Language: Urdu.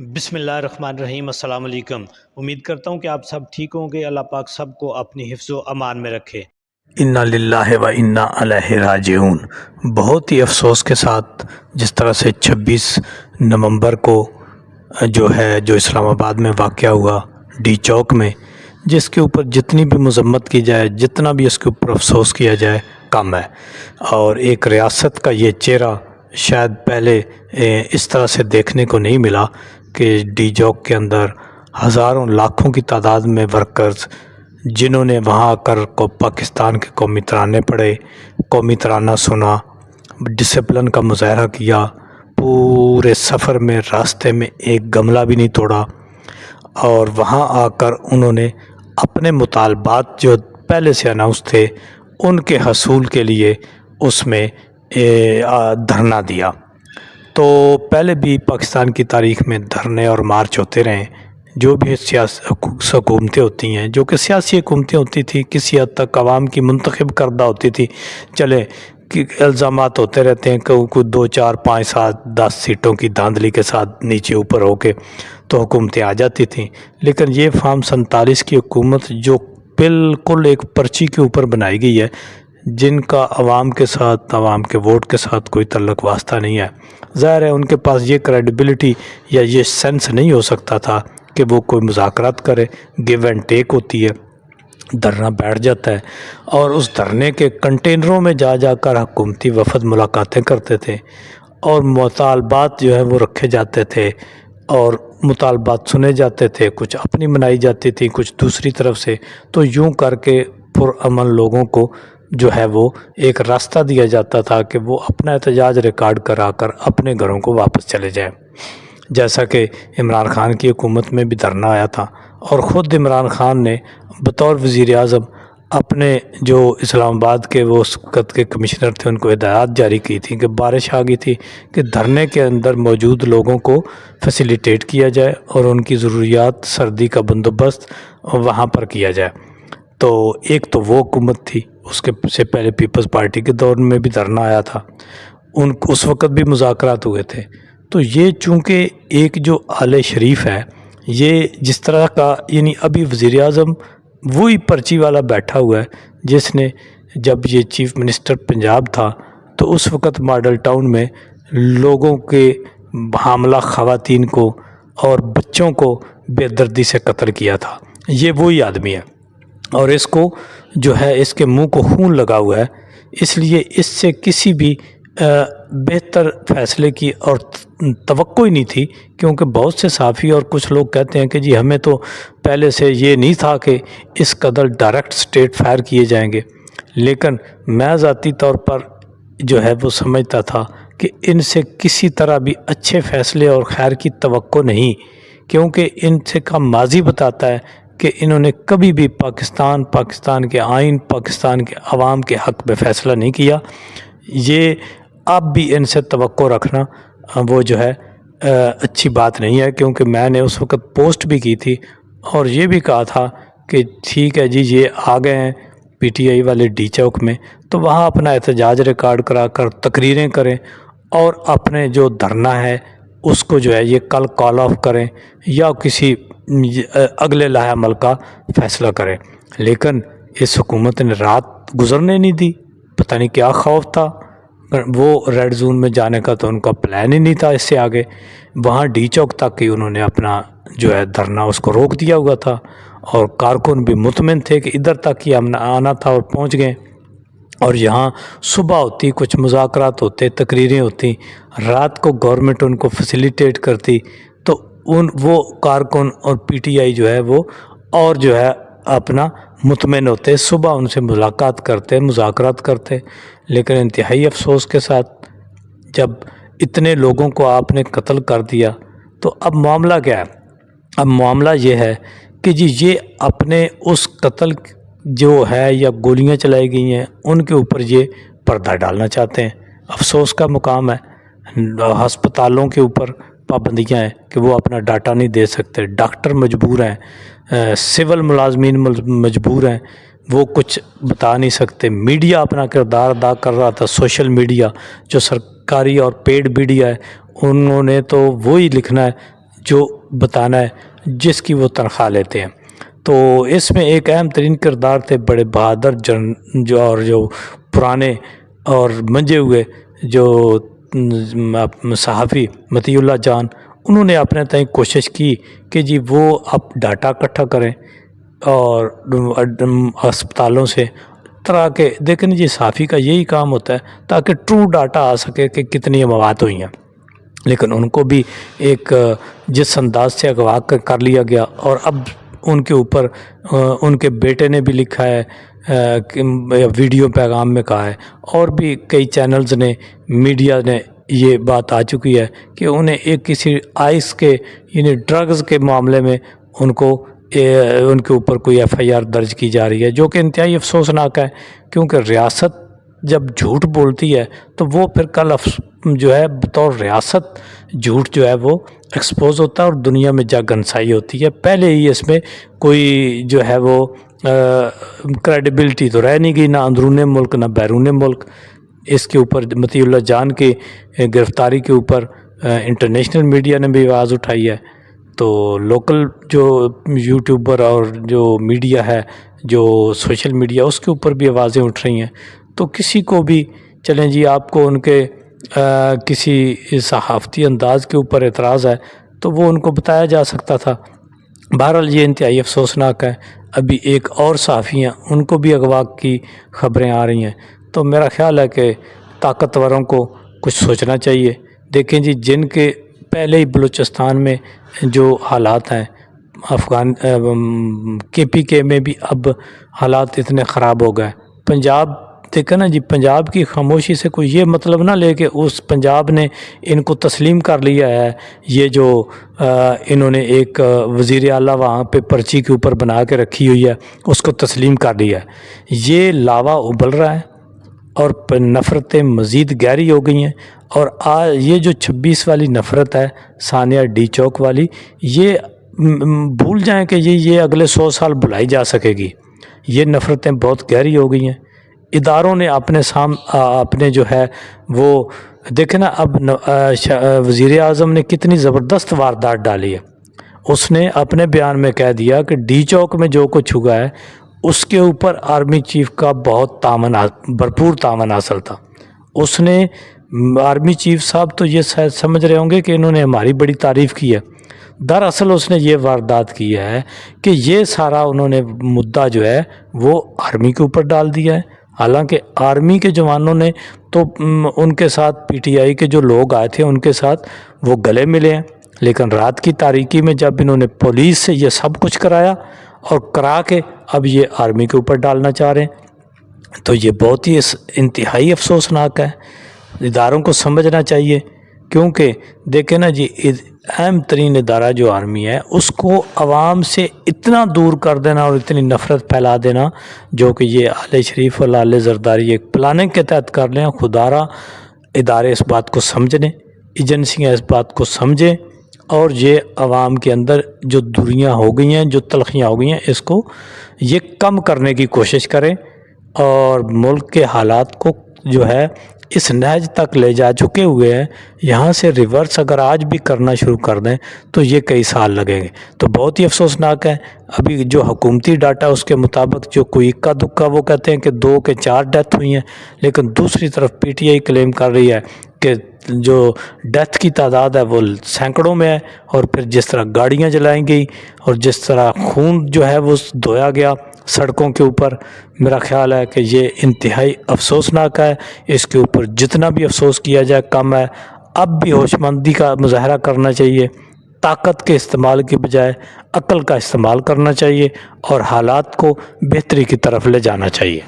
بسم اللہ الرحمن الرحیم۔ السلام علیکم۔ امید کرتا ہوں کہ آپ سب ٹھیک ہوں گے۔ اللہ پاک سب کو اپنی حفظ و امان میں رکھے۔ انا للہ و انا الیہ راجعون۔ بہت ہی افسوس کے ساتھ جس طرح سے 26 نومبر کو جو اسلام آباد میں واقعہ ہوا ڈی چوک میں، جس کے اوپر جتنی بھی مذمت کی جائے، جتنا بھی اس کے اوپر افسوس کیا جائے کم ہے۔ اور ایک ریاست کا یہ چہرہ شاید پہلے اس طرح سے دیکھنے کو نہیں ملا کہ ڈی چوک کے اندر ہزاروں لاکھوں کی تعداد میں ورکرز جنہوں نے وہاں آ کر پاکستان کے قومی ترانے پڑھے، قومی ترانہ سنا، ڈسپلن کا مظاہرہ کیا، پورے سفر میں راستے میں ایک گملہ بھی نہیں توڑا، اور وہاں آ کر انہوں نے اپنے مطالبات جو پہلے سے اناؤنس تھے ان کے حصول کے لیے اس میں دھرنا دیا۔ تو پہلے بھی پاکستان کی تاریخ میں دھرنے اور مارچ ہوتے رہے، جو بھی حکومتیں ہوتی ہیں، جو کہ سیاسی حکومتیں ہوتی تھی، کسی حد تک عوام کی منتخب کردہ ہوتی تھی، چلے کہ الزامات ہوتے رہتے ہیں کہ کوئی 2 4 5 7 10 سیٹوں کی دھاندلی کے ساتھ نیچے اوپر ہو کے تو حکومتیں آ جاتی تھیں، لیکن یہ فارم 47 کی حکومت جو بالکل ایک پرچی کے اوپر بنائی گئی ہے، جن کا عوام کے ساتھ، عوام کے ووٹ کے ساتھ کوئی تعلق واسطہ نہیں ہے، ظاہر ہے ان کے پاس یہ کریڈیبلٹی یا یہ سینس نہیں ہو سکتا تھا کہ وہ کوئی مذاکرات کرے، گیو اینڈ ٹیک ہوتی ہے، دھرنا بیٹھ جاتا ہے، اور اس دھرنے کے کنٹینروں میں جا جا کر حکومتی وفد ملاقاتیں کرتے تھے، اور مطالبات جو ہے وہ رکھے جاتے تھے، اور مطالبات سنے جاتے تھے، کچھ اپنی منائی جاتی تھی، کچھ دوسری طرف سے، تو یوں کر کے پرامن لوگوں کو جو ہے وہ ایک راستہ دیا جاتا تھا کہ وہ اپنا احتجاج ریکارڈ کرا کر اپنے گھروں کو واپس چلے جائیں۔ جیسا کہ عمران خان کی حکومت میں بھی دھرنا آیا تھا، اور خود عمران خان نے بطور وزیر اعظم اپنے جو اسلام آباد کے وہ اس وقت کے کمشنر تھے ان کو ہدایات جاری کی تھی کہ بارش آ گئی تھی کہ دھرنے کے اندر موجود لوگوں کو فیسیلیٹیٹ کیا جائے اور ان کی ضروریات سردی کا بندوبست وہاں پر کیا جائے۔ تو ایک تو وہ حکومت تھی، اس کے سے پہلے پیپلز پارٹی کے دور میں بھی دھرنا آیا تھا، اس وقت بھی مذاکرات ہوئے تھے۔ تو یہ چونکہ ایک جو آل شریف ہے، یہ جس طرح کا، یعنی ابھی وزیر اعظم وہی پرچی والا بیٹھا ہوا ہے جس نے جب یہ چیف منسٹر پنجاب تھا تو اس وقت ماڈل ٹاؤن میں لوگوں کے حاملہ خواتین کو اور بچوں کو بے دردی سے قتل کیا تھا۔ یہ وہی آدمی ہے، اور اس کو جو ہے اس کے منہ کو خون لگا ہوا ہے، اس لیے اس سے کسی بھی بہتر فیصلے کی اور توقع ہی نہیں تھی، کیونکہ بہت سے صحافی اور کچھ لوگ کہتے ہیں کہ جی ہمیں تو پہلے سے یہ نہیں تھا کہ اس قدر ڈائریکٹ سٹیٹ فائر کیے جائیں گے، لیکن میں ذاتی طور پر جو ہے وہ سمجھتا تھا کہ ان سے کسی طرح بھی اچھے فیصلے اور خیر کی توقع نہیں، کیونکہ ان سے کا ماضی بتاتا ہے کہ انہوں نے کبھی بھی پاکستان کے آئین، پاکستان کے عوام کے حق میں فیصلہ نہیں کیا۔ یہ اب بھی ان سے توقع رکھنا وہ جو ہے اچھی بات نہیں ہے، کیونکہ میں نے اس وقت پوسٹ بھی کی تھی اور یہ بھی کہا تھا کہ ٹھیک ہے جی یہ آ گئے ہیں پی ٹی آئی والے ڈی چوک میں، تو وہاں اپنا احتجاج ریکارڈ کرا کر تقریریں کریں، اور اپنے جو دھرنا ہے اس کو جو ہے یہ کل کال آف کریں یا کسی اگلے لاحہ عمل کا فیصلہ کریں، لیکن اس حکومت نے رات گزرنے نہیں دی۔ پتہ نہیں کیا خوف تھا، وہ ریڈ زون میں جانے کا تو ان کا پلان ہی نہیں تھا، اس سے آگے وہاں ڈی چوک تک ہی انہوں نے اپنا جو ہے دھرنا اس کو روک دیا ہوا تھا، اور کارکن بھی مطمئن تھے کہ ادھر تک ہی آنا تھا اور پہنچ گئے، اور یہاں صبح ہوتی، کچھ مذاکرات ہوتے، تقریریں ہوتی، رات کو گورنمنٹ ان کو فیسیلیٹیٹ کرتی، تو وہ کارکن اور پی ٹی آئی جو ہے وہ اور جو ہے اپنا مطمئن ہوتے، صبح ان سے ملاقات کرتے، مذاکرات کرتے، لیکن انتہائی افسوس کے ساتھ جب اتنے لوگوں کو آپ نے قتل کر دیا تو اب معاملہ کیا ہے؟ اب معاملہ یہ ہے کہ جی یہ اپنے اس قتل جو ہے یا گولیاں چلائی گئی ہیں ان کے اوپر یہ پردہ ڈالنا چاہتے ہیں۔ افسوس کا مقام ہے، ہسپتالوں کے اوپر پابندیاں ہیں کہ وہ اپنا ڈاٹا نہیں دے سکتے، ڈاکٹر مجبور ہیں، سول ملازمین مجبور ہیں، وہ کچھ بتا نہیں سکتے، میڈیا اپنا کردار ادا کر رہا تھا، سوشل میڈیا جو سرکاری اور پیڈ میڈیا ہے انہوں نے تو وہی لکھنا ہے جو بتانا ہے جس کی وہ تنخواہ لیتے ہیں۔ تو اس میں ایک اہم ترین کردار تھے بڑے بہادر جو پرانے اور منجے ہوئے جو صحافی مطیع اللہ جان، انہوں نے اپنے تئیں کوشش کی کہ جی وہ اب ڈاٹا اکٹھا کریں اور اسپتالوں سے طرح کے دیکھیں جی صحافی کا یہی کام ہوتا ہے تاکہ ٹرو ڈاٹا آ سکے کہ کتنی مواد ہوئی ہیں، لیکن ان کو بھی ایک جس انداز سے اغوا کر لیا گیا، اور اب ان کے اوپر ان کے بیٹے نے بھی لکھا ہے ویڈیو پیغام میں کہا ہے، اور بھی کئی چینلز نے میڈیا نے یہ بات آ چکی ہے کہ انہیں ایک کسی آئس کے یعنی ڈرگز کے معاملے میں ان کے اوپر کوئی ایف آئی آر درج کی جا رہی ہے، جو کہ انتہائی افسوسناک ہے، کیونکہ ریاست جب جھوٹ بولتی ہے تو وہ پھر کل جو ہے بطور ریاست جھوٹ جو ہے وہ ایکسپوز ہوتا ہے اور دنیا میں جا گنسائی ہوتی ہے۔ پہلے ہی اس میں کوئی جو ہے وہ کریڈیبلٹی تو رہ نہیں گئی، نہ اندرون ملک نہ بیرون ملک۔ اس کے اوپر مطیع اللہ جان کی گرفتاری کے اوپر انٹرنیشنل میڈیا نے بھی آواز اٹھائی ہے، تو لوکل جو یوٹیوبر اور جو میڈیا ہے جو سوشل میڈیا اس کے اوپر بھی آوازیں اٹھ رہی ہیں۔ تو کسی کو بھی چلیں جی آپ کو ان کے کسی صحافتی انداز کے اوپر اعتراض ہے تو وہ ان کو بتایا جا سکتا تھا۔ بہرحال یہ انتہائی افسوسناک ہے۔ ابھی ایک اور صحافی ہیں، ان کو بھی اغوا کی خبریں آ رہی ہیں، تو میرا خیال ہے کہ طاقتوروں کو کچھ سوچنا چاہیے۔ دیکھیں جی جن کے پہلے ہی بلوچستان میں جو حالات ہیں، کے پی کے میں بھی اب حالات اتنے خراب ہو گئے۔ پنجاب دیکھیں نا جی، پنجاب کی خاموشی سے کوئی یہ مطلب نہ لے کہ اس پنجاب نے ان کو تسلیم کر لیا ہے، یہ جو انہوں نے ایک وزیر اعلیٰ وہاں پہ پرچی کے اوپر بنا کے رکھی ہوئی ہے اس کو تسلیم کر لیا ہے۔ یہ لاوا ابل رہا ہے اور نفرتیں مزید گہری ہو گئی ہیں، اور یہ جو 26 والی نفرت ہے ثانیہ ڈی چوک والی، یہ بھول جائیں کہ یہ اگلے 100 سال بھلائی جا سکے گی۔ یہ نفرتیں بہت گہری ہو گئی ہیں۔ اداروں نے اپنے جو ہے وہ دیکھیں نا، اب وزیر اعظم نے کتنی زبردست واردات ڈالی ہے۔ اس نے اپنے بیان میں کہہ دیا کہ ڈی چوک میں جو کچھ ہوا ہے اس کے اوپر آرمی چیف کا بہت بھرپور تعاون حاصل تھا۔ اس نے آرمی چیف صاحب تو یہ سمجھ رہے ہوں گے کہ انہوں نے ہماری بڑی تعریف کی ہے، دراصل اس نے یہ واردات کی ہے کہ یہ سارا انہوں نے مدعا جو ہے وہ آرمی کے اوپر ڈال دیا ہے۔ حالانکہ آرمی کے جوانوں نے تو ان کے ساتھ پی ٹی آئی کے جو لوگ آئے تھے ان کے ساتھ وہ گلے ملے ہیں، لیکن رات کی تاریکی میں جب انہوں نے پولیس سے یہ سب کچھ کرایا اور کرا کے اب یہ آرمی کے اوپر ڈالنا چاہ رہے ہیں، تو یہ بہت ہی انتہائی افسوسناک ہے۔ اداروں کو سمجھنا چاہیے، کیونکہ دیکھیں نا جی اہم ترین ادارہ جو آرمی ہے اس کو عوام سے اتنا دور کر دینا اور اتنی نفرت پھیلا دینا، جو کہ یہ آل شریف اور لال زرداری ایک پلاننگ کے تحت کر لیں، خدا را ادارے اس بات کو سمجھیں، ایجنسیاں اس بات کو سمجھیں، اور یہ عوام کے اندر جو دوریاں ہو گئی ہیں، جو تلخیاں ہو گئی ہیں، اس کو یہ کم کرنے کی کوشش کریں، اور ملک کے حالات کو جو ہے اس نہج تک لے جا چکے ہوئے ہیں، یہاں سے ریورس اگر آج بھی کرنا شروع کر دیں تو یہ کئی سال لگیں گے۔ تو بہت ہی افسوسناک ہے۔ ابھی جو حکومتی ڈاٹا اس کے مطابق جو کوئی اکا دکا وہ کہتے ہیں کہ 2 کے 4 ڈیتھ ہوئی ہیں، لیکن دوسری طرف پی ٹی آئی کلیم کر رہی ہے کہ جو ڈیتھ کی تعداد ہے وہ سینکڑوں میں ہے، اور پھر جس طرح گاڑیاں جلائیں گئی اور جس طرح خون جو ہے وہ دھویا گیا سڑکوں کے اوپر، میرا خیال ہے کہ یہ انتہائی افسوسناک ہے۔ اس کے اوپر جتنا بھی افسوس کیا جائے کم ہے۔ اب بھی ہوش مندی کا مظاہرہ کرنا چاہیے، طاقت کے استعمال کے بجائے عقل کا استعمال کرنا چاہیے، اور حالات کو بہتری کی طرف لے جانا چاہیے۔